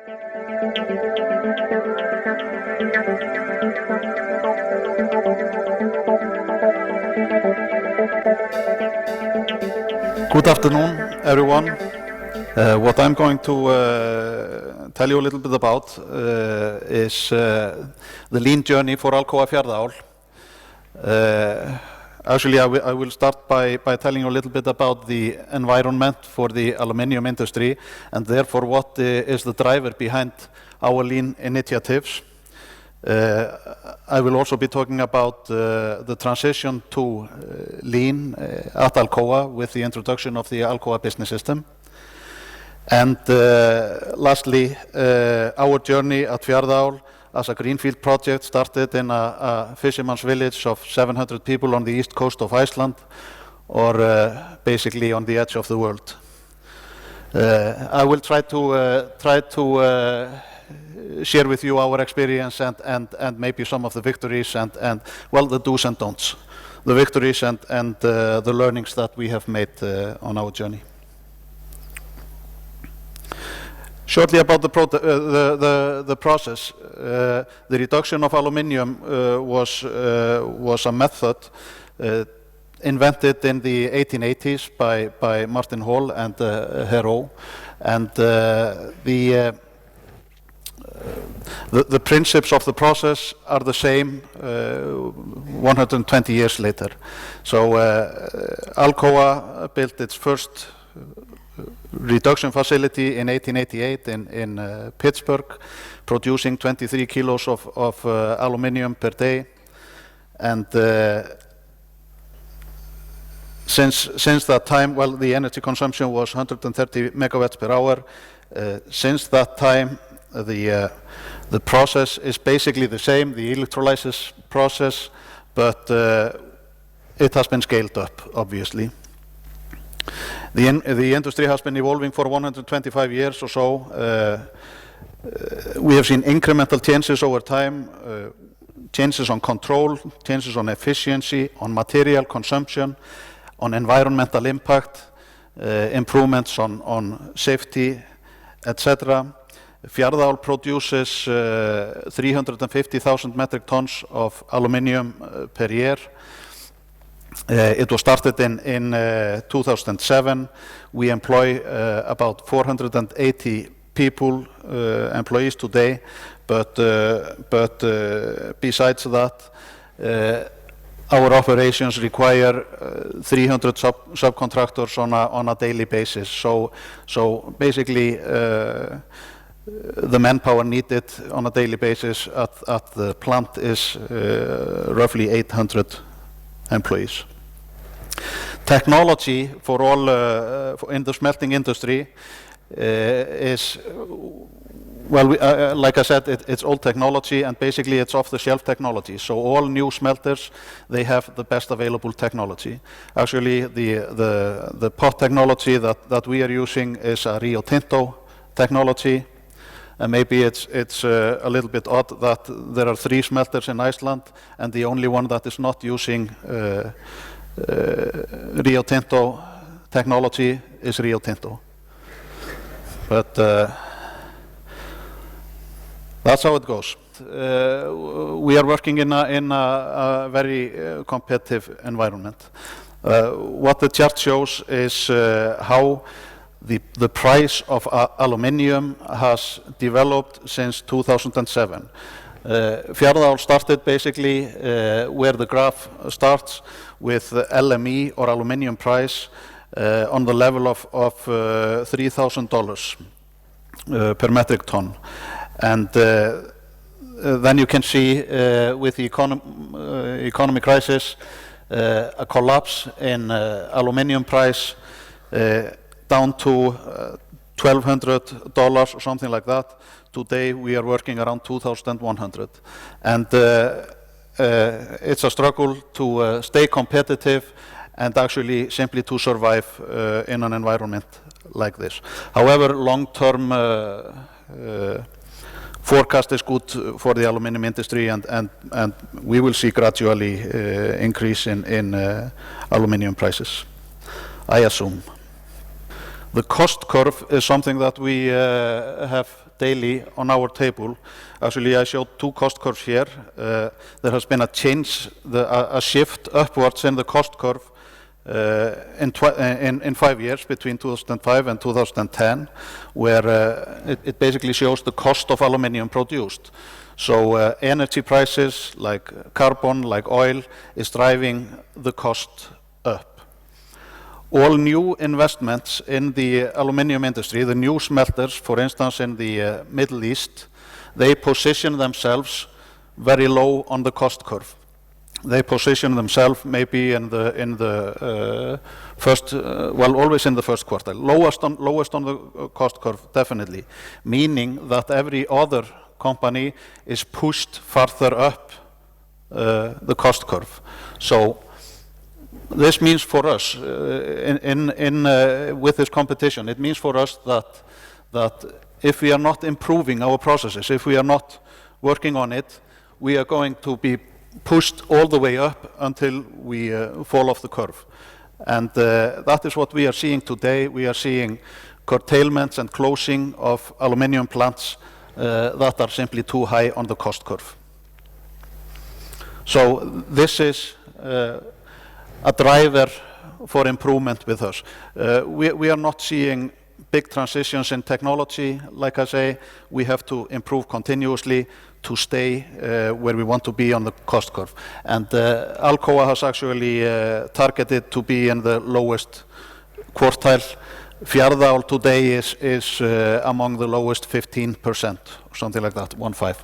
Good afternoon, everyone. What I'm going to tell you a little bit about is the lean journey for Alcoa Fjarðaál. Actually, I will start by telling you a little bit about the environment for the aluminium industry and therefore what is the driver behind our lean initiatives. I will also be talking about the transition to lean at Alcoa with the introduction of the Alcoa Business System. And lastly, our journey at Fjarðaál as a greenfield project started in a fisherman's village of 700 people on the east coast of Iceland, or basically on the edge of the world. I will try to share with you our experience and maybe some of the victories and well, the do's and don'ts, the victories and the learnings that we have made on our journey. Shortly about the process, the reduction of aluminium was a method invented in the 1880s by Martin Hall and Hérault, and the principles of the process are the same 120 years later. So Alcoa built its first reduction facility in 1888 in Pittsburgh, producing 23 kilos of aluminium per day, and since that time, well, the energy consumption was 130 megawatts per hour. Since that time, the process is basically the same, the electrolysis process, but it has been scaled up, obviously. The industry has been evolving for 125 years or so. We have seen incremental changes over time, changes on control, changes on efficiency, on material consumption, on environmental impact, improvements on safety, etc. Fjarðaál produces 350,000 metric tons of aluminium per year. It was started in 2007. We employ about 480 people, employees today, but besides that, our operations require 300 subcontractors on a daily basis. So basically, the manpower needed on a daily basis at the plant is roughly 800 employees. Technology for all in the smelting industry is, well, like I said, it's old technology, and basically it's off-the-shelf technology. So all new smelters, they have the best available technology. Actually, the pot technology that we are using is a Rio Tinto technology. And maybe it's a little bit odd that there are 3 smelters in Iceland, and the only one that is not using Rio Tinto technology is Rio Tinto. But that's how it goes. We are working in a very competitive environment. What the chart shows is how the price of aluminium has developed since 2007. Fjarðaál started basically where the graph starts with LME, or aluminium price, on the level of $3,000 per metric ton. And then you can see with the economic crisis a collapse in aluminium price down to $1,200 or something like that. Today we are working around 2,100, and it's a struggle to stay competitive and actually simply to survive in an environment like this. However, long-term forecast is good for the aluminum industry, and we will see gradually increase in aluminum prices, I assume. The cost curve is something that we have daily on our table. Actually, I showed two cost curves here. There has been a change, a shift upwards in the cost curve in 5 years, between 2005 and 2010, where it basically shows the cost of aluminium produced. So energy prices like carbon, like oil, is driving the cost up. All new investments in the aluminium industry, the new smelters, for instance, in the Middle East, they position themselves very low on the cost curve. They position themselves maybe in the first, always in the first quartile, lowest on the cost curve, definitely, meaning that every other company is pushed further up the cost curve. So this means for us, with this competition, it means for us that if we are not improving our processes, if we are not working on it, we are going to be pushed all the way up until we fall off the curve. And that is what we are seeing today. We are seeing curtailments and closing of aluminium plants that are simply too high on the cost curve. So this is a driver for improvement with us. We are not seeing big transitions in technology. Like I say, we have to improve continuously to stay where we want to be on the cost curve. And Alcoa has actually targeted to be in the lowest quartile. Fjarðaál today is among the lowest 15%, or something like that, 1.5.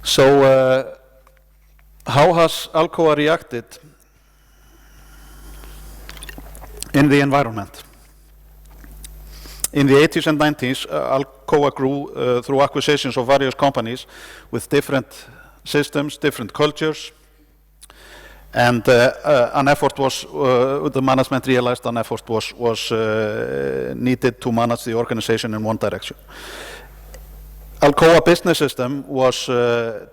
So how has Alcoa reacted in the environment? In the 80s and 90s, Alcoa grew through acquisitions of various companies with different systems, different cultures, and an effort was, the management realized an effort was needed to manage the organization in one direction. Alcoa Business System was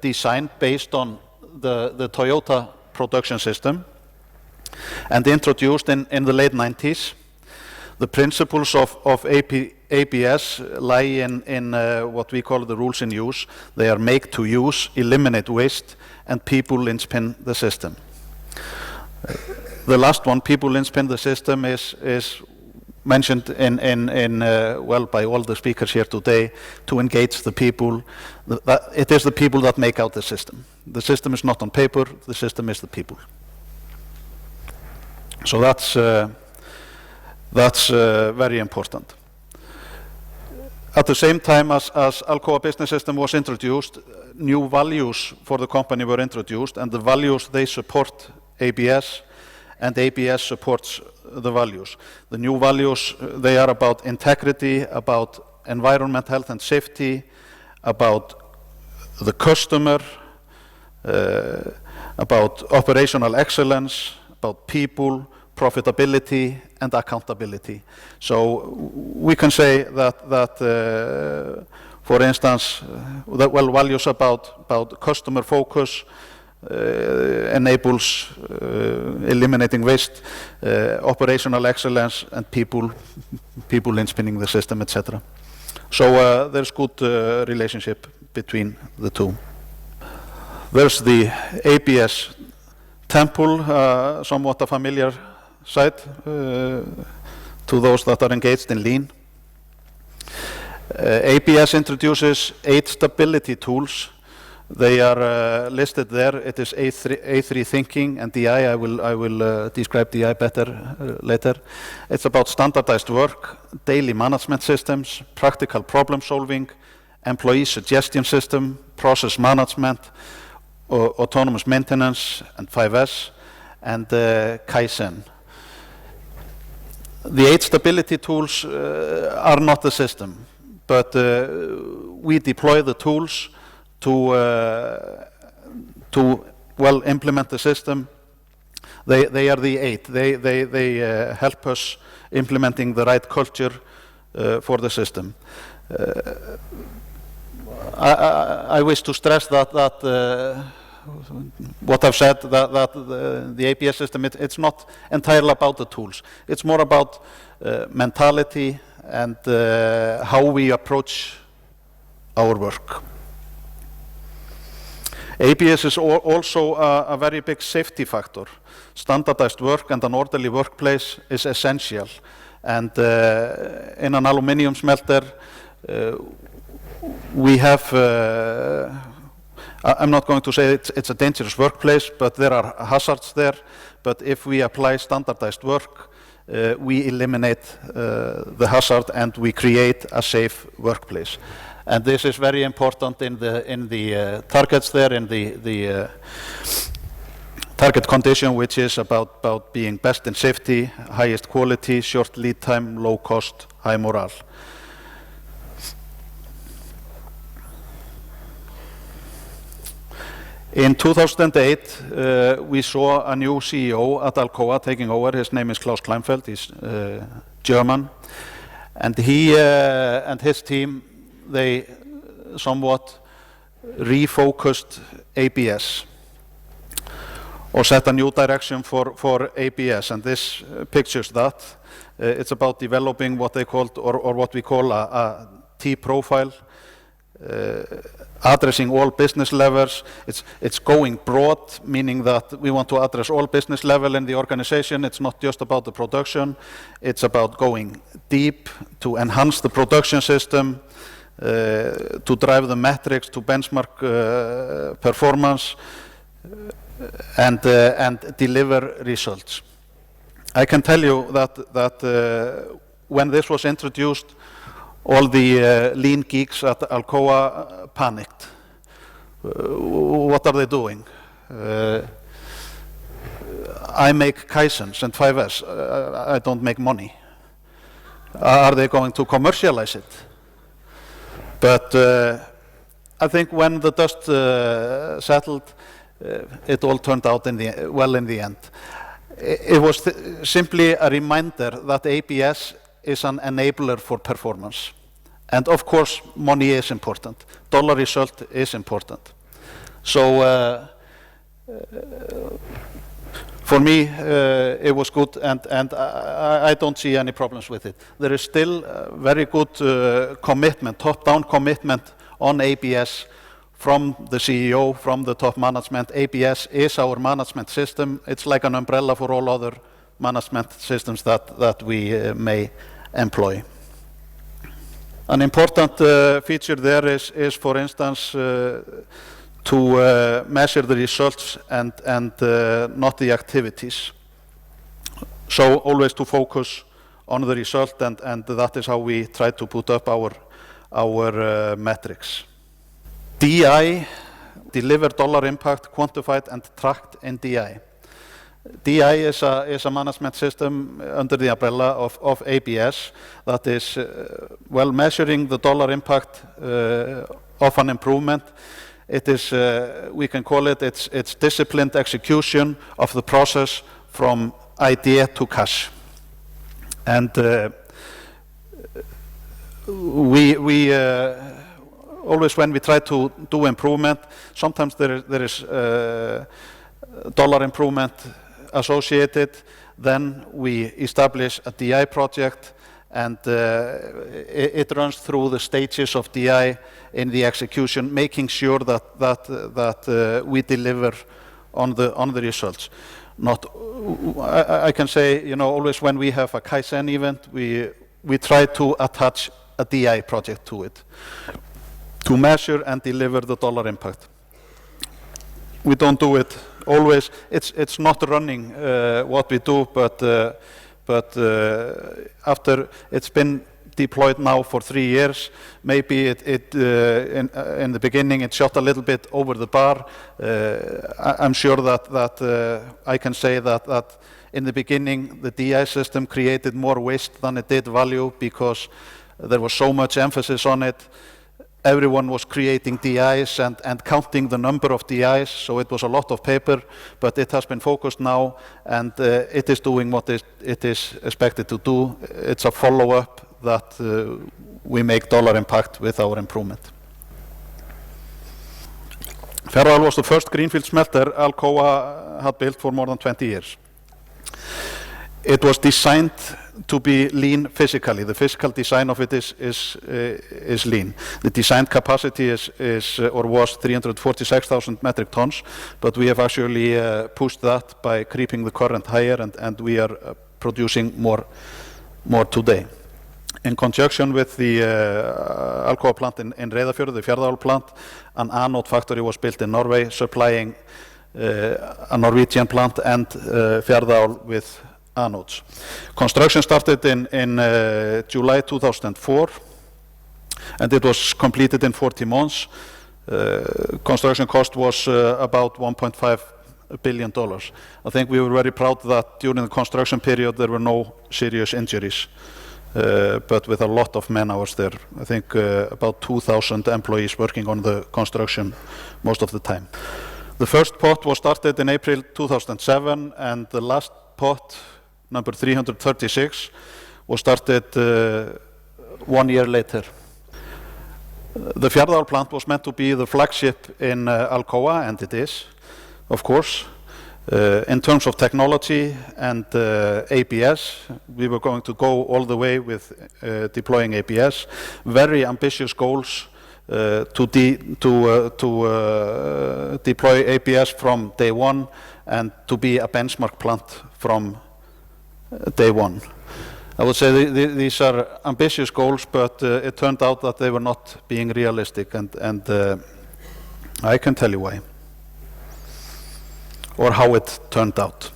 designed based on the Toyota production system and introduced in the late 90s. The principles of ABS lie in what we call the rules in use. They are make to use, eliminate waste, and people linchpin the system. The last one, people linchpin the system, is mentioned by all the speakers here today, to engage the people. It is the people that make out the system. The system is not on paper, the system is the people. So that's very important. At the same time as Alcoa Business System was introduced, new values for the company were introduced, and the values, they support ABS, and ABS supports the values. The new values, they are about integrity, about environment, health and safety, about the customer, about operational excellence, about people, profitability, and accountability. So we can say that for instance, values about customer focus enables eliminating waste, operational excellence, and people linchpinning the system, etc. So there's good relationship between the two. There's the ABS temple, somewhat a familiar sight to those that are engaged in lean. ABS introduces 8 stability tools. They are listed there. It is A3 thinking and DI. I will describe DI better later. It's about standardized work, daily management systems, practical problem solving, employee suggestion system, process management, autonomous maintenance, and 5S, and Kaizen. The 8 stability tools are not the system, but we deploy the tools to implement the system. They are the 8. They help us implementing the right culture for the system. I wish to stress that what I've said, that the ABS system, it's not entirely about the tools. It's more about mentality and how we approach our work. ABS is also a very big safety factor. Standardized work and an orderly workplace is essential. And in an aluminium smelter, we have, I'm not going to say it's a dangerous workplace, but there are hazards there. But if we apply standardized work, we eliminate the hazard and we create a safe workplace. And this is very important in the targets there, in the target condition, which is about being best in safety, highest quality, short lead time, low cost, high morale. In 2008, we saw a new CEO at Alcoa taking over. His name is Klaus Kleinfeld. He's German. And he and his team, they somewhat refocused ABS or set a new direction for ABS. And this pictures that. It's about developing what they called, or what we call a T-profile, addressing all business levels. It's going broad, meaning that we want to address all business level in the organization. It's not just about the production. It's about going deep to enhance the production system, to drive the metrics, to benchmark performance, and deliver results. I can tell you that when this was introduced, all the lean geeks at Alcoa panicked. What are they doing? I make Kaizens and 5S. I don't make money. Are they going to commercialize it? But I think when the dust settled, it all turned out well in the end. It was simply a reminder that ABS is an enabler for performance. And of course, money is important. Dollar result is important. So for me, it was good, and I don't see any problems with it. There is still very good commitment, top-down commitment on ABS from the CEO, from the top management. ABS is our management system. It's like an umbrella for all other management systems that we may employ. An important feature there is for instance, to measure the results and not the activities. So always to focus on the result, and that is how we try to put up our metrics. DI, deliver dollar impact, quantified and tracked in DI. DI is a management system under the umbrella of ABS that is well measuring the dollar impact of an improvement. It is, we can call it, it's disciplined execution of the process from idea to cash. And we always, when we try to do improvement, sometimes there is dollar improvement associated. Then we establish a DI project, and it runs through the stages of DI in the execution, making sure that we deliver on the results. I can say, always when we have a Kaizen event, we try to attach a DI project to it to measure and deliver the dollar impact. We don't do it always. It's not running what we do, but after it's been deployed now for 3 years, maybe in the beginning it shot a little bit over the bar. I'm sure that I can say that in the beginning the DI system created more waste than it did value, because there was so much emphasis on it. Everyone was creating DIs and counting the number of DIs, so it was a lot of paper, but it has been focused now, and it is doing what it is expected to do. It's a follow-up that we make dollar impact with our improvement. Fjarðaál was the first greenfield smelter Alcoa had built for more than 20 years. It was designed to be lean physically. The physical design of it is lean. The design capacity was 346,000 metric tons, but we have actually pushed that by creeping the current higher, and we are producing more today. In conjunction with the Alcoa plant in Reyðarfjörður, the Fjarðaál plant, an anode factory was built in Norway, supplying a Norwegian plant and Fjarðaál with anodes. Construction started in July 2004, and it was completed in 40 months. Construction cost was about $1.5 billion. I think we were very proud that during the construction period there were no serious injuries, but with a lot of man hours there. I think about 2,000 employees working on the construction most of the time. The first pot was started in April 2007, and the last pot, number 336, was started 1 year later. The Fjarðaál plant was meant to be the flagship in Alcoa, and it is, of course. In terms of technology and ABS, we were going to go all the way with deploying ABS. Very ambitious goals to deploy ABS from day one and to be a benchmark plant from day one. I would say these are ambitious goals, but it turned out that they were not being realistic, and I can tell you why, or how it turned out.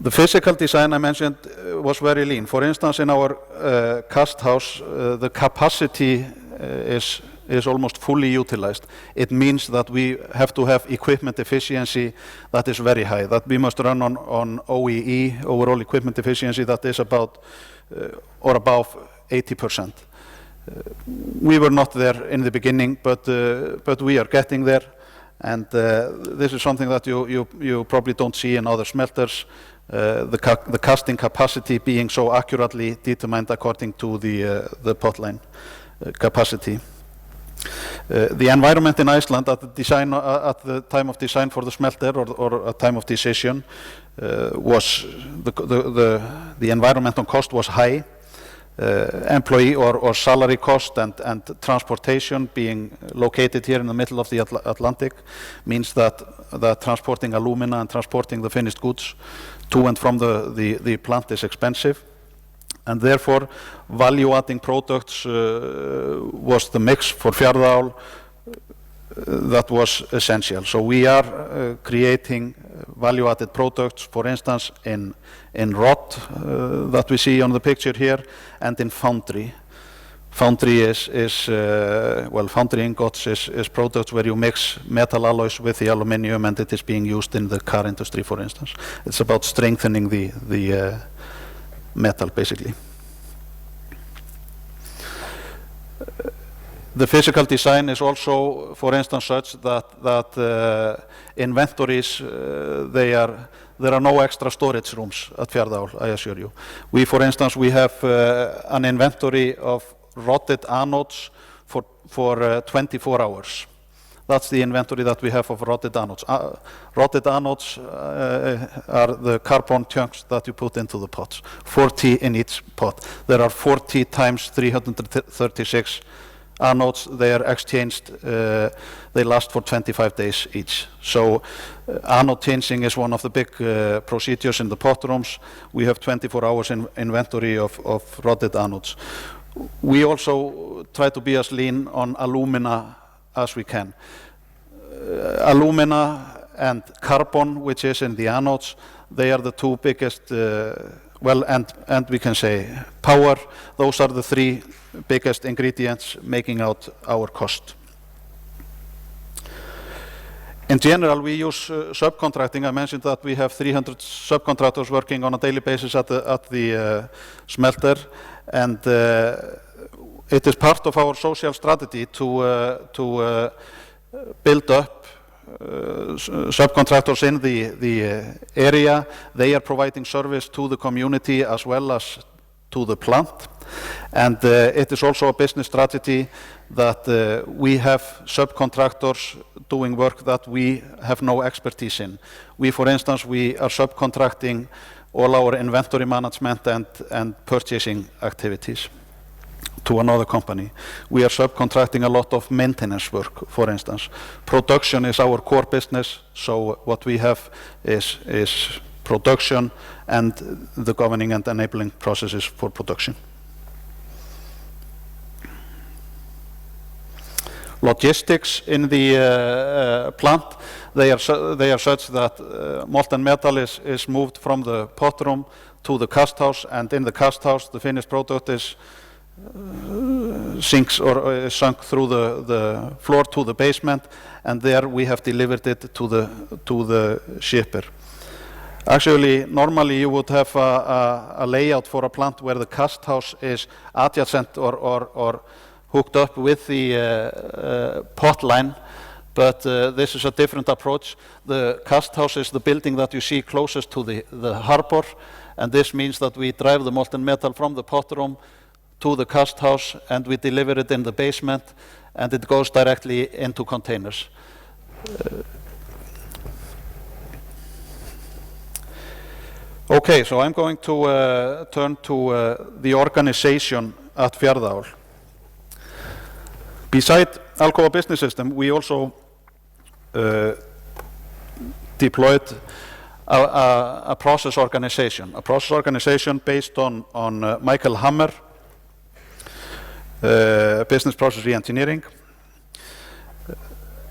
The physical design I mentioned was very lean. For instance, in our cast house, the capacity is almost fully utilized. It means that we have to have equipment efficiency that is very high, that we must run on OEE, overall equipment efficiency, that is about or above 80%. We were not there in the beginning, but we are getting there, and this is something that you probably don't see in other smelters, the casting capacity being so accurately determined according to the pot line capacity. The environment in Iceland at the time of design for the smelter, or at time of decision, was the environmental cost was high. Employee or salary cost and transportation, being located here in the middle of the Atlantic, means that transporting alumina and transporting the finished goods to and from the plant is expensive. And therefore, value-adding products was the mix for Fjarðaál that was essential. So we are creating value-added products, for instance, in rod that we see on the picture here, and in foundry. Foundry foundry ingots is products where you mix metal alloys with the aluminium, and it is being used in the car industry, for instance. It's about strengthening the metal, basically. The physical design is also, for instance, such that inventories, there are no extra storage rooms at Fjarðaál, I assure you. For instance, we have an inventory of rotted anodes for 24 hours. That's the inventory that we have of rotted anodes. Rotted anodes are the carbon chunks that you put into the pots, 40 in each pot. There are 40 times 336 anodes. They are exchanged, they last for 25 days each. So anode changing is one of the big procedures in the pot rooms. We have 24 hours in inventory of rotted anodes. We also try to be as lean on alumina as we can. Alumina and carbon, which is in the anodes, they are the two biggest, and we can say power. Those are the three biggest ingredients making out our cost. In general, we use subcontracting. I mentioned that we have 300 subcontractors working on a daily basis at the smelter, and it is part of our social strategy to build up subcontractors in the area. They are providing service to the community as well as to the plant. And it is also a business strategy that we have subcontractors doing work that we have no expertise in. We, for instance, we are subcontracting all our inventory management and purchasing activities to another company. We are subcontracting a lot of maintenance work, for instance. Production is our core business, so what we have is production and the governing and enabling processes for production. Logistics in the plant, they are such that molten metal is moved from the pot room to the cast house, and in the cast house the finished product is sinks or is sunk through the floor to the basement, and there we have delivered it to the shipper. Actually, normally you would have a layout for a plant where the cast house is adjacent or hooked up with the pot line, but this is a different approach. The cast house is the building that you see closest to the harbor, and this means that we drive the molten metal from the pot room to the cast house, and we deliver it in the basement, and it goes directly into containers. Okay, so I'm going to turn to the organization at Fjarðaál. Beside Alcoa Business System, we also deployed a process organization based on Michael Hammer, business process re-engineering.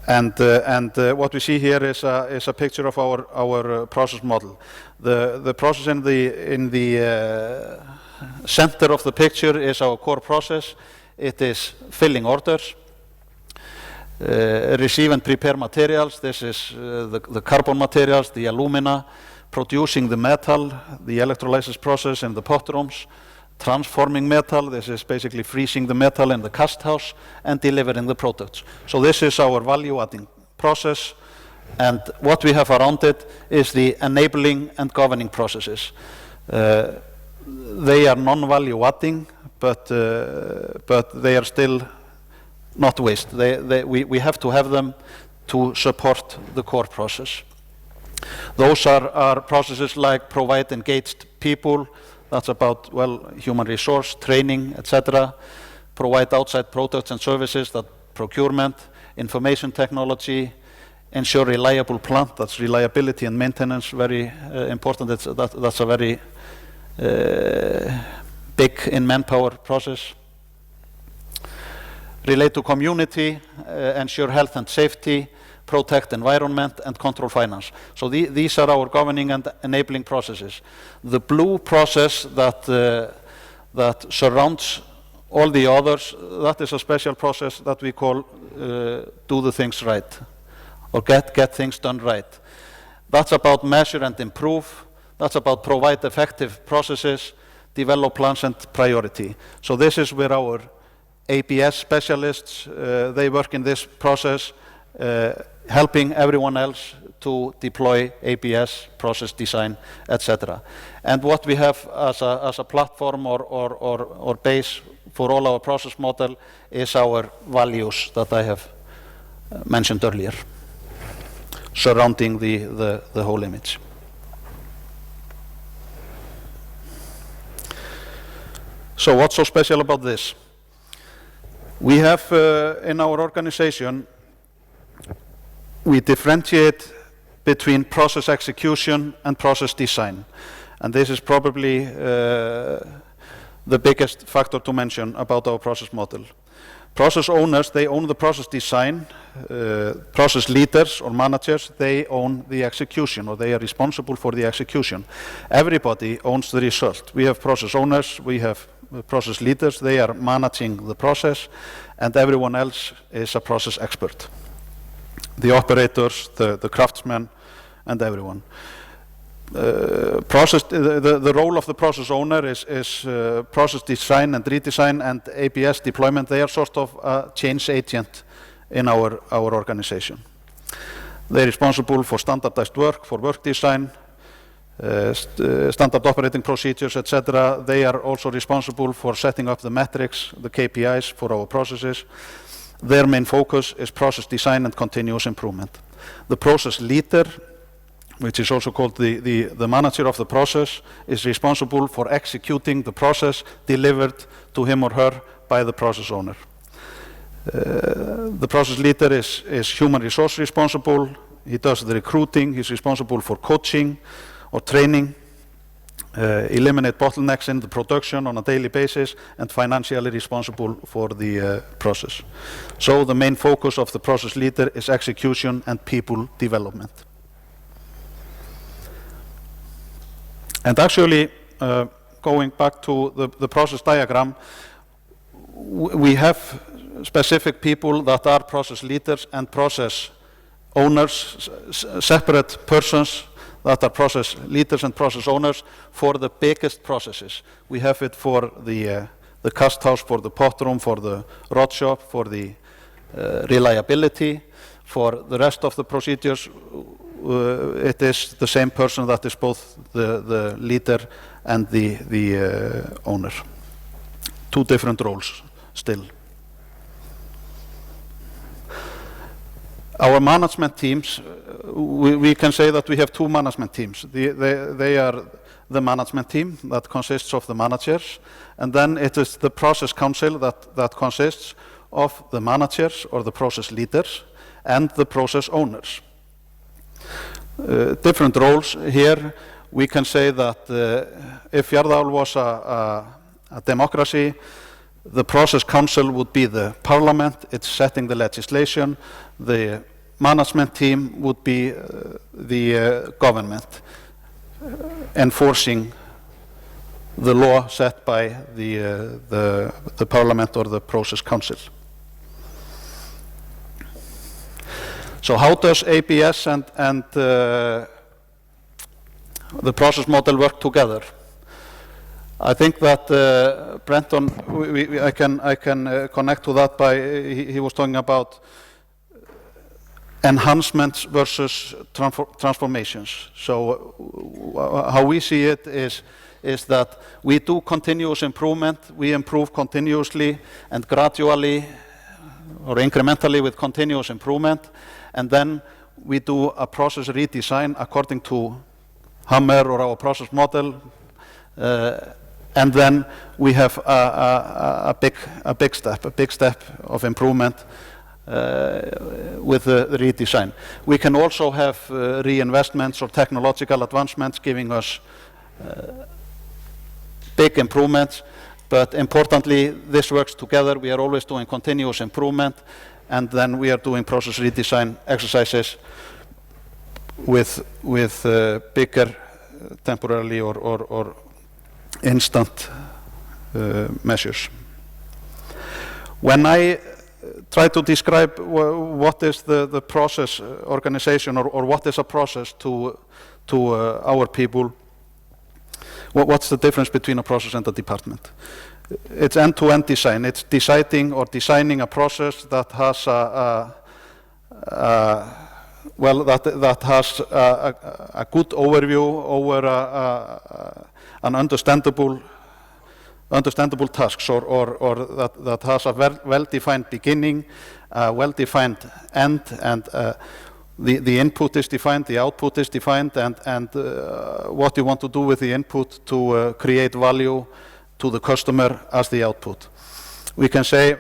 And what we see here is a picture of our process model. The process in the center of the picture is our core process. It is filling orders, receive and prepare materials. This is the carbon materials, the alumina, producing the metal, the electrolysis process in the pot rooms, transforming metal. This is basically freezing the metal in the cast house and delivering the products. So this is our value-adding process, and what we have around it is the enabling and governing processes. They are non-value-adding, but they are still not waste. We have to have them to support the core process. Those are processes like provide engaged people. That's about, well, human resource, training, etc. Provide outside products and services, that procurement, information technology, ensure reliable plant, that's reliability and maintenance, very important. That's a very big in manpower process. Relate to community, ensure health and safety, protect environment, and control finance. So these are our governing and enabling processes. The blue process that surrounds all the others, that is a special process that we call do the things right, or get things done right. That's about measure and improve. That's about provide effective processes, develop plans and priority. So this is where our ABS specialists, they work in this process, helping everyone else to deploy ABS, process design, etc. And what we have as a platform or base for all our process model is our values that I have mentioned earlier, surrounding the whole image. So what's so special about this? We have in our organization, we differentiate between process execution and process design. And this is probably the biggest factor to mention about our process model. Process owners, they own the process design. Process leaders or managers, they own the execution, or they are responsible for the execution. Everybody owns the result. We have process owners, we have process leaders, they are managing the process, and everyone else is a process expert. The operators, the craftsmen, and everyone. The role of the process owner is process design and redesign, and ABS deployment. They are sort of a change agent in our organization. They're responsible for standardized work, for work design, standard operating procedures, etc. They are also responsible for setting up the metrics, the KPIs for our processes. Their main focus is process design and continuous improvement. The process leader, which is also called the manager of the process, is responsible for executing the process delivered to him or her by the process owner. The process leader is human resource responsible. He does the recruiting. He's responsible for coaching or training, eliminate bottlenecks in the production on a daily basis, and financially responsible for the process. So the main focus of the process leader is execution and people development. And actually, going back to the process diagram, we have specific people that are process leaders and process owners, separate persons that are process leaders and process owners for the biggest processes. We have it for the cast house, for the pot room, for the rod shop, for the reliability. For the rest of the procedures, it is the same person that is both the leader and the owner. Two different roles still. Our management teams, we can say that we have two management teams. They are the management team that consists of the managers, and then it is the process council that consists of the managers or the process leaders and the process owners. Different roles here. We can say that if Fjarðaál was a democracy, the process council would be the parliament. It's setting the legislation. The management team would be the government, enforcing the law set by the parliament or the process council. So how does ABS and the process model work together? I think that Brenton, I can connect to that by, he was talking about enhancements versus transformations. So how we see it is that we do continuous improvement, we improve continuously and gradually or incrementally with continuous improvement, and then we do a process redesign according to Hammer or our process model, and then we have a big step of improvement with the redesign. We can also have reinvestments or technological advancements giving us big improvements, but importantly, this works together. We are always doing continuous improvement, and then we are doing process redesign exercises with bigger temporarily or instant measures. When I try to describe what is the process organization or what is a process to our people, what's the difference between a process and a department? It's end-to-end design. It's deciding or designing a process that has that has a good overview over an understandable tasks, or that has a well-defined beginning, a well-defined end, and the input is defined, the output is defined, and what you want to do with the input to create value to the customer as the output. We can say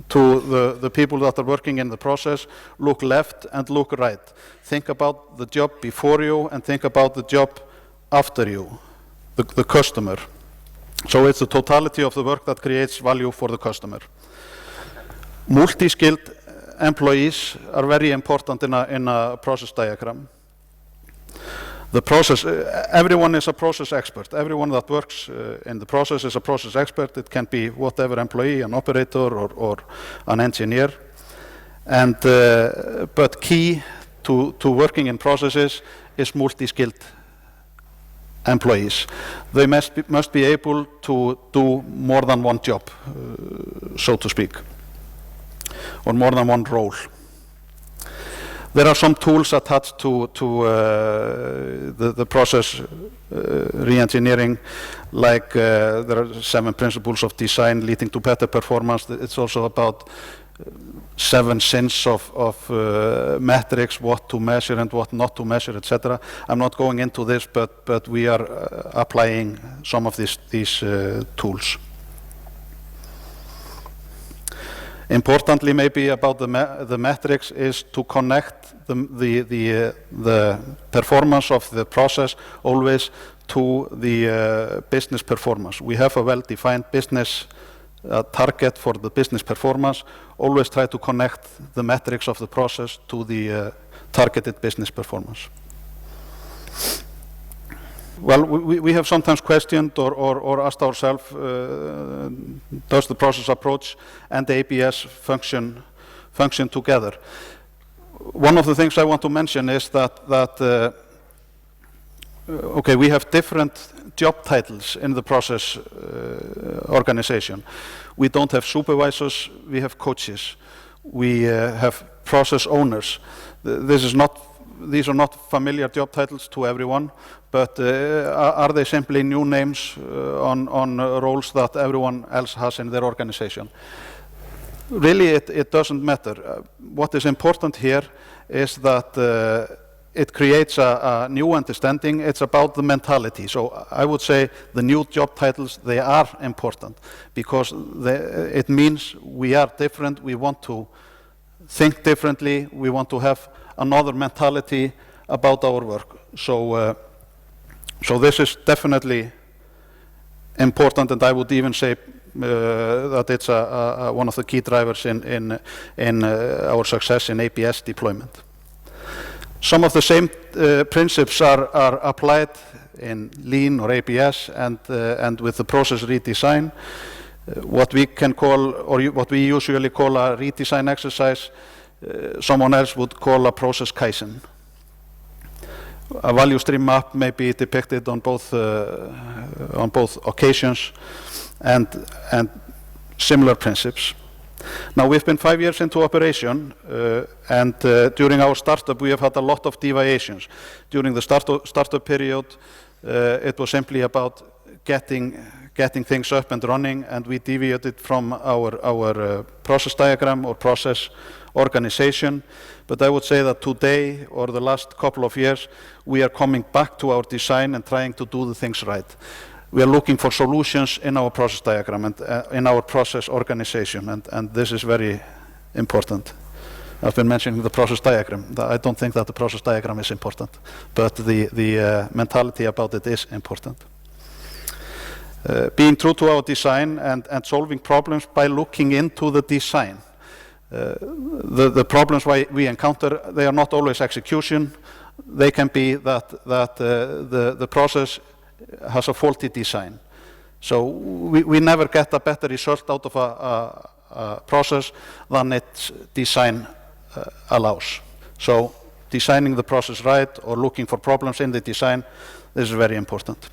to the people that are working in the process, look left and look right. Think about the job before you and think about the job after you, the customer. So it's the totality of the work that creates value for the customer. Multi-skilled employees are very important in a process diagram. The process, everyone is a process expert. Everyone that works in the process is a process expert. It can be whatever employee, an operator or an engineer. And but key to working in processes is multi-skilled employees. They must be able to do more than one job, so to speak, or more than one role. There are some tools attached to the process re-engineering, like there are 7 principles of design leading to better performance. It's also about 7 sins of metrics, what to measure and what not to measure, etc. I'm not going into this, but we are applying some of these tools. Importantly, maybe about the metrics is to connect the performance of the process always to the business performance. We have a well-defined business target for the business performance. Always try to connect the metrics of the process to the targeted business performance. Well, we have sometimes questioned or asked ourselves, does the process approach and the ABS function together? One of the things I want to mention is that okay, we have different job titles in the process organization. We don't have supervisors, we have coaches. We have process owners. These are not familiar job titles to everyone, but are they simply new names on roles that everyone else has in their organization? Really, it doesn't matter. What is important here is that it creates a new understanding. It's about the mentality. So I would say the new job titles, they are important because it means we are different. We want to think differently. We want to have another mentality about our work. So this is definitely important, and I would even say that it's one of the key drivers in our success in ABS deployment. Some of the same principles are applied in Lean or ABS and with the process redesign. What we can call, or what we usually call a redesign exercise, someone else would call a process Kaizen. A value stream map may be depicted on both occasions and similar principles. Now, we've been 5 years into operation, and during our startup we have had a lot of deviations. During the startup period, it was simply about getting things up and running, and we deviated from our process diagram or process organization. But I would say that today, or the last couple of years, we are coming back to our design and trying to do the things right. We are looking for solutions in our process diagram and in our process organization, and this is very important. I've been mentioning the process diagram. I don't think that the process diagram is important, but the mentality about it is important. Being true to our design and solving problems by looking into the design. The problems we encounter, they are not always execution. They can be that the process has a faulty design. So we never get a better result out of a process than its design allows. So designing the process right or looking for problems in the design, this is very important.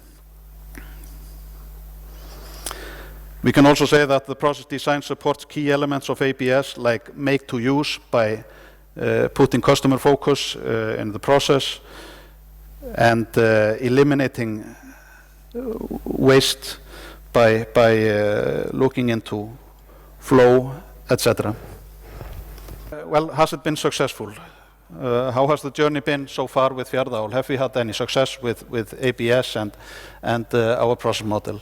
We can also say that the process design supports key elements of ABS, like make to use by putting customer focus in the process and eliminating waste by looking into flow, etc. Well, has it been successful? How has the journey been so far with Fjarðaál? Have we had any success with ABS and our process model?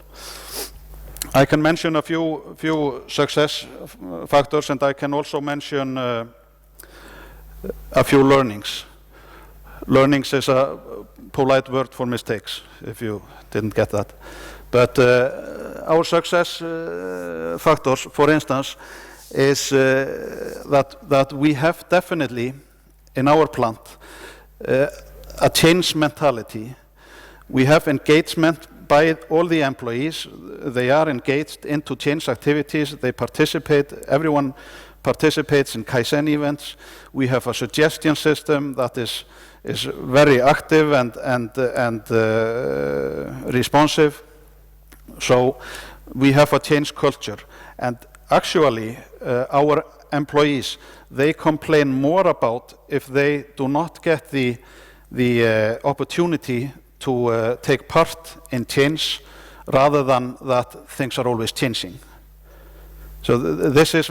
I can mention a few success factors, and I can also mention a few learnings. Learnings is a polite word for mistakes, if you didn't get that. But our success factors, for instance, is that we have definitely in our plant a change mentality. We have engagement by all the employees. They are engaged into change activities. They participate. Everyone participates in Kaizen events. We have a suggestion system that is very active and responsive. So we have a change culture. And actually, our employees, they complain more about if they do not get the opportunity to take part in change rather than that things are always changing. So this is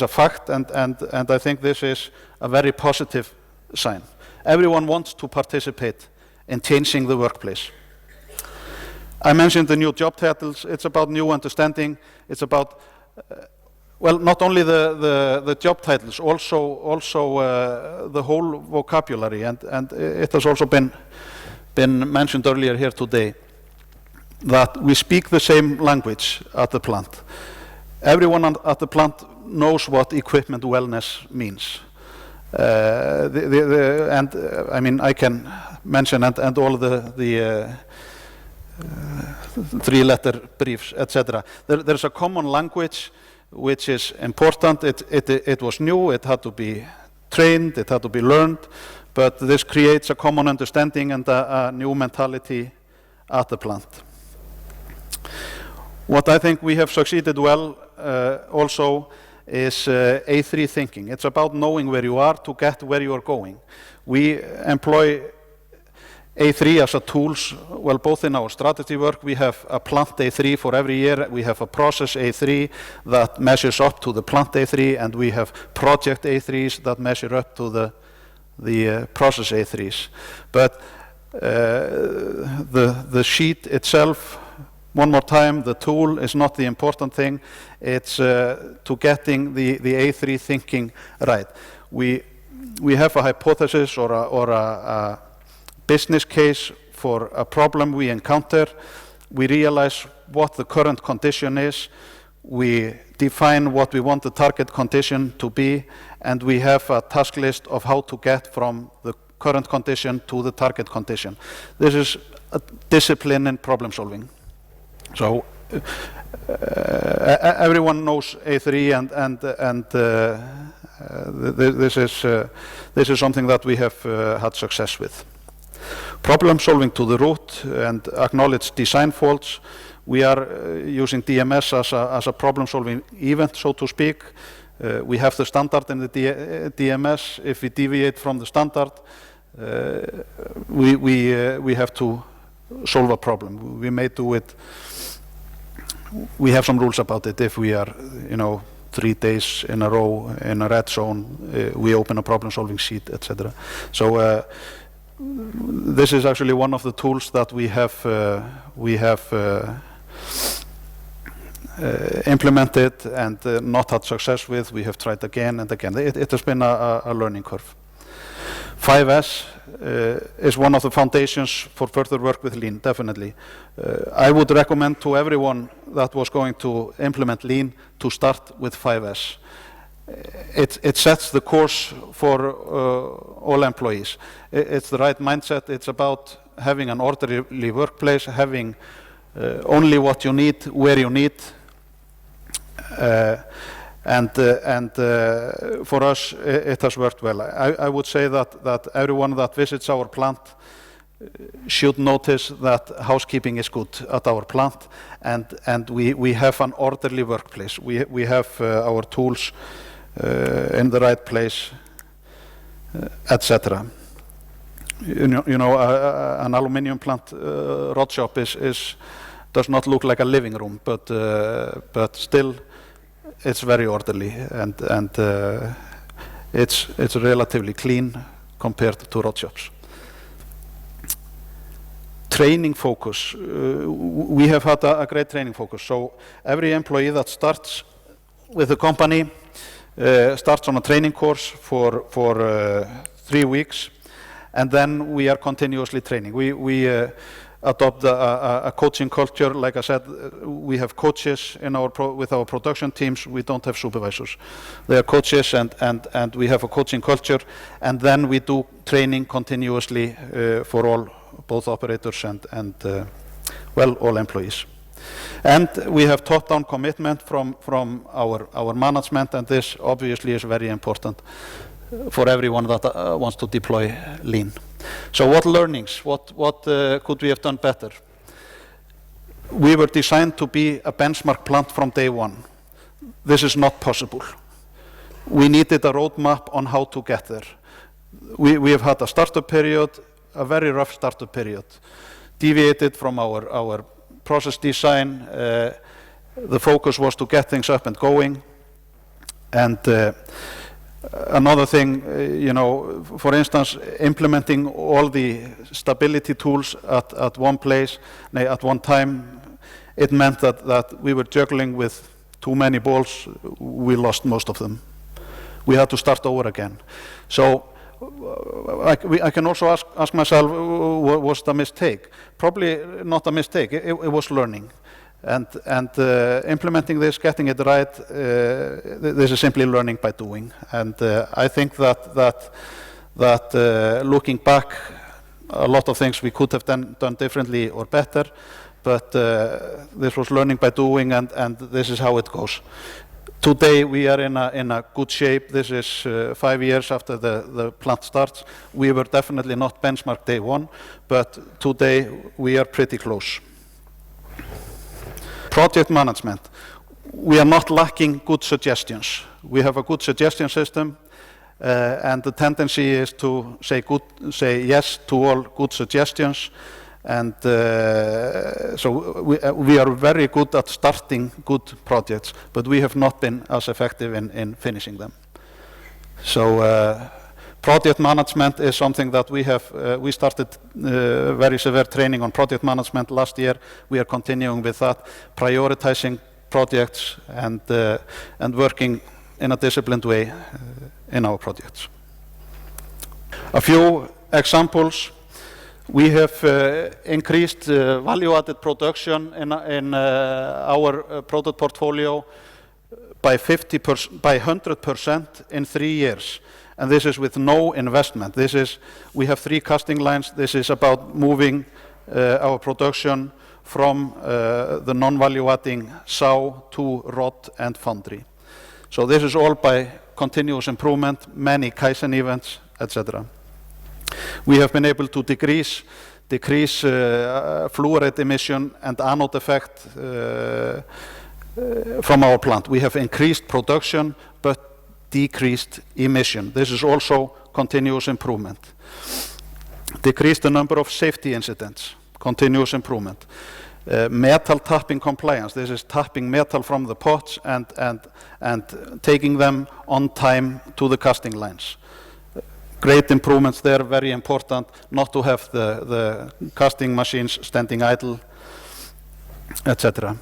a fact, and I think this is a very positive sign. Everyone wants to participate in changing the workplace. I mentioned the new job titles. It's about new understanding. It's about, well, not only the job titles, also the whole vocabulary, and it has also been mentioned earlier here today that we speak the same language at the plant. Everyone at the plant knows what equipment wellness means. I mean, I can mention and all the three-letter briefs, etc. There's a common language which is important. It was new, it had to be trained, it had to be learned, but this creates a common understanding and a new mentality at the plant. What I think we have succeeded well also is A3 thinking. It's about knowing where you are to get where you are going. We employ A3 as a tools, well, both in our strategy work. We have a plant A3 for every year. We have a process A3 that measures up to the plant A3, and we have project A3s that measure up to the process A3s. But the sheet itself, one more time, the tool is not the important thing. It's to getting the A3 thinking right. We have a hypothesis or a business case for a problem we encounter. We realize what the current condition is. We define what we want the target condition to be, and we have a task list of how to get from the current condition to the target condition. This is a discipline in problem solving. So everyone knows A3, and this is something that we have had success with. Problem solving to the root and acknowledge design faults. We are using DMS as a problem solving event, so to speak. We have the standard in the DMS. If we deviate from the standard, we have to solve a problem. We may do it. We have some rules about it. If we are, 3 days in a row in a red zone, we open a problem-solving sheet, etc. So this is actually one of the tools that we have implemented and not had success with. We have tried again and again. It has been a learning curve. 5S is one of the foundations for further work with Lean, definitely. I would recommend to everyone that was going to implement Lean to start with 5S. It sets the course for all employees. It's the right mindset. It's about having an orderly workplace, having only what you need, where you need. And for us, it has worked well. I would say that everyone that visits our plant should notice that housekeeping is good at our plant, and we have an orderly workplace. We have our tools in the right place, etc. An aluminium plant rod shop does not look like a living room, but still it's very orderly, and it's relatively clean compared to rod shops. Training focus. We have had a great training focus. So every employee that starts with the company starts on a training course for 3 weeks, and then we are continuously training. We adopt a coaching culture. Like I said, we have coaches with our production teams. We don't have supervisors. They are coaches, and we have a coaching culture, and then we do training continuously for both operators and all employees. And we have top-down commitment from our management, and this obviously is very important for everyone that wants to deploy Lean. So what learnings, what could we have done better? We were designed to be a benchmark plant from day one. This is not possible. we needed a roadmap on how to get there. We have had a startup period, a very rough startup period, deviated from our process design. The focus was to get things up and going. And another thing, for instance, implementing all the stability tools at one place, at one time, it meant that we were juggling with too many balls. We lost most of them. We had to start over again. So I can also ask myself, was it a mistake? Probably not a mistake. It was learning. And implementing this, getting it right, this is simply learning by doing. And I think that looking back, a lot of things we could have done differently or better, but this was learning by doing, and this is how it goes. Today we are in a good shape. This is 5 years after the plant starts. We were definitely not benchmark day one, but today we are pretty close. Project management. We are not lacking good suggestions. We have a good suggestion system, and the tendency is to say yes to all good suggestions. And so we are very good at starting good projects, but we have not been as effective in finishing them. So project management is something that we started very severe training on project management last year. We are continuing with that, prioritizing projects and working in a disciplined way in our projects. A few examples. We have increased value-added production in our product portfolio by 100% in 3 years, and this is with no investment. We have 3 casting lines. This is about moving our production from the non-value-adding saw to rod and foundry. So this is all by continuous improvement, many Kaizen events, etc. We have been able to decrease fluoride emission and anode effect from our plant. We have increased production but decreased emission. This is also continuous improvement. Decreased the number of safety incidents, continuous improvement. Metal tapping compliance. This is tapping metal from the pots and taking them on time to the casting lines. Great improvements there, very important not to have the casting machines standing idle, etc.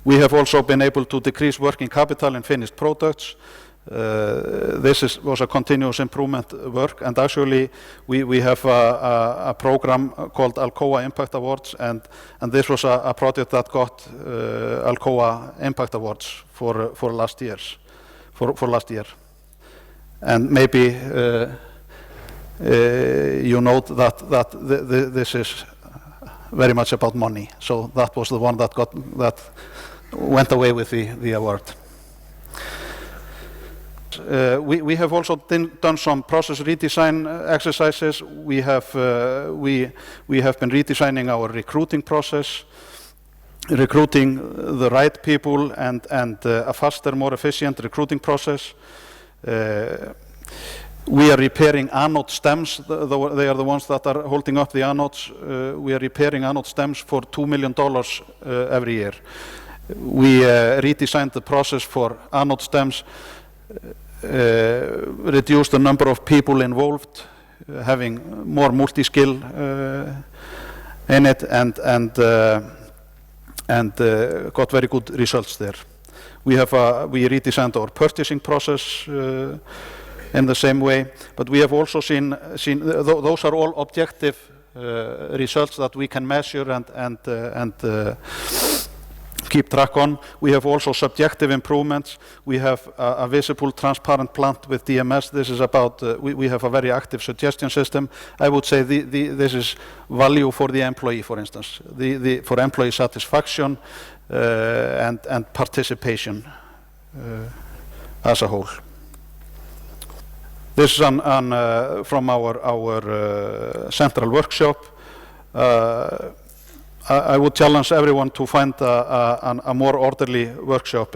We have also been able to decrease working capital in finished products. This was a continuous improvement work, and actually we have a program called Alcoa Impact Awards, and this was a project that got Alcoa Impact Awards for last year. And maybe you note that this is very much about money. So that was the one that went away with the award. We have also done some process redesign exercises. We have been redesigning our recruiting process, recruiting the right people, and a faster, more efficient recruiting process. We are repairing anode stems. They are the ones that are holding up the anodes. We are repairing anode stems for $2 million every year. We redesigned the process for anode stems, reduced the number of people involved, having more multi-skill in it, and got very good results there. We redesigned our purchasing process in the same way, but we have also seen those are all objective results that we can measure and keep track on. We have also subjective improvements. We have a visible, transparent plant with DMS. This is about, we have a very active suggestion system. I would say this is value for the employee, for instance, for employee satisfaction and participation as a whole. This is from our central workshop. I would challenge everyone to find a more orderly workshop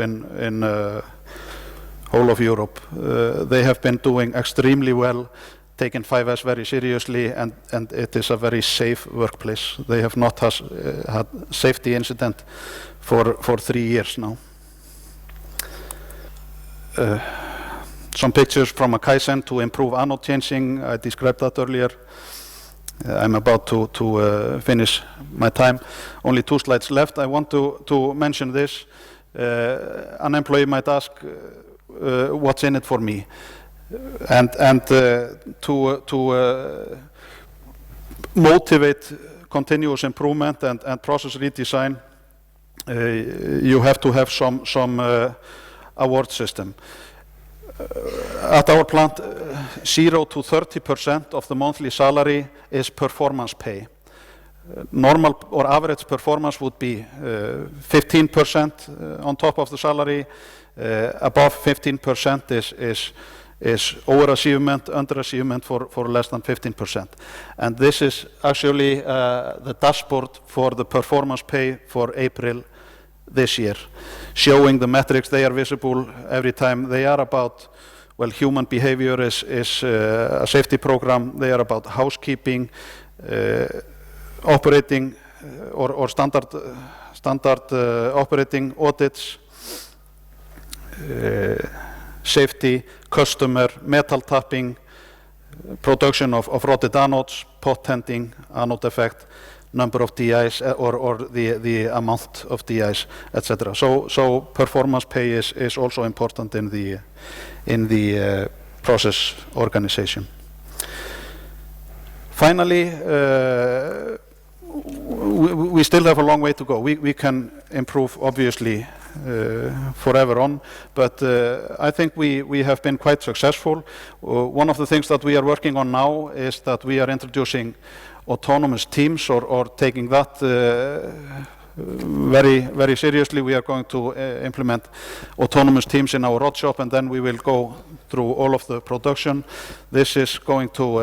whole of Europe. They have been doing extremely well, taken 5S very seriously, and it is a very safe workplace. They have not had safety incident for 3 years now. Some pictures from a Kaizen to improve anode changing. I described that earlier. I'm about to finish my time. Only 2 slides left. I want to mention this. An employee might ask, what's in it for me? And to motivate continuous improvement and process redesign, you have to have some award system. At our plant, 0 to 30% of the monthly salary is performance pay. Normal or average performance would be 15% on top of the salary. Above 15% is overachievement, underachievement for less than 15%. And this is actually the dashboard for the performance pay for April this year, showing the metrics. They are visible every time. They are about, well, human behavior is a safety program. They are about housekeeping, operating or standard operating audits, safety, customer, metal tapping, production of rotted anodes, pot tenting, anode effect, number of DIs or the amount of DIs, etc. So performance pay is also important in the process organization. Finally, we still have a long way to go. We can improve, obviously, forever on, but I think we have been quite successful. One of the things that we are working on now is that we are introducing autonomous teams or taking that very, very seriously. We are going to implement autonomous teams in our rod shop, and then we will go through all of the production. This is going to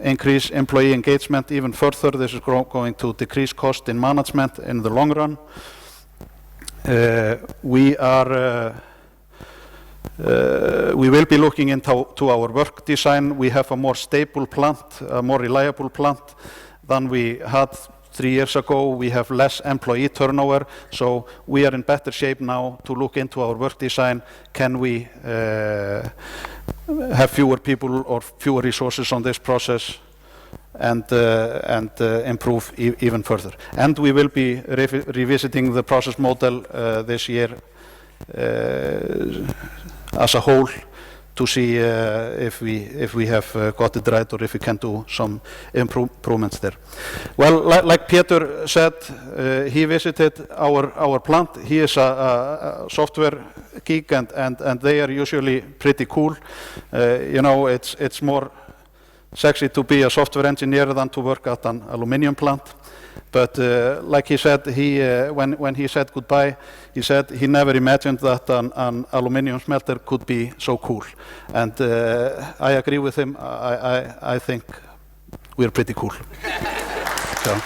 increase employee engagement even further. This is going to decrease cost in management in the long run. We will be looking into our work design. We have a more stable plant, a more reliable plant than we had 3 years ago. We have less employee turnover, so we are in better shape now to look into our work design. Can we have fewer people or fewer resources on this process and improve even further? And we will be revisiting the process model this year as a whole to see if we have got it right or if we can do some improvements there. Well, like Peter said, he visited our plant. He is a software geek, and they are usually pretty cool. You know, it's more sexy to be a software engineer than to work at an aluminum plant. But like he said, when he said goodbye, he said he never imagined that an aluminum smelter could be so cool. And I agree with him. I think we're pretty cool. So.